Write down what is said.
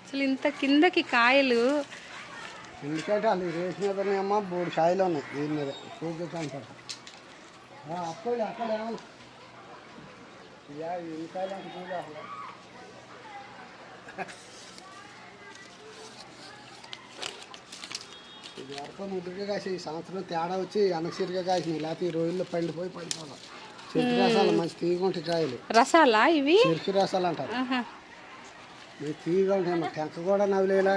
అసలు ఇంత కిందకి కాయలు ఎందుకంటే వాళ్ళు రేస్ మీదనే అమ్మ 3 కాయలు ఉన్నాయి దీని మీద చూపించాను అప్పుడు అక్కడ ఎన్ని కాయలు అంటే చూడ అసలు ఇది వరకు ముద్దుగా కాసి ఈ సంవత్సరం తేడా వచ్చి అనసరిగా కాసినాయి లేకపోతే ఈ రోజుల్లో పండిపోయి పడిపోవాలి చెరుకు రసాలు మంచి తీగ ఉంటాయి కాయలు రసాలా ఇవి చెరుకు రసాలు అంటారు తీగ ఉంటాయి టెంక కూడా నవ్వులేలా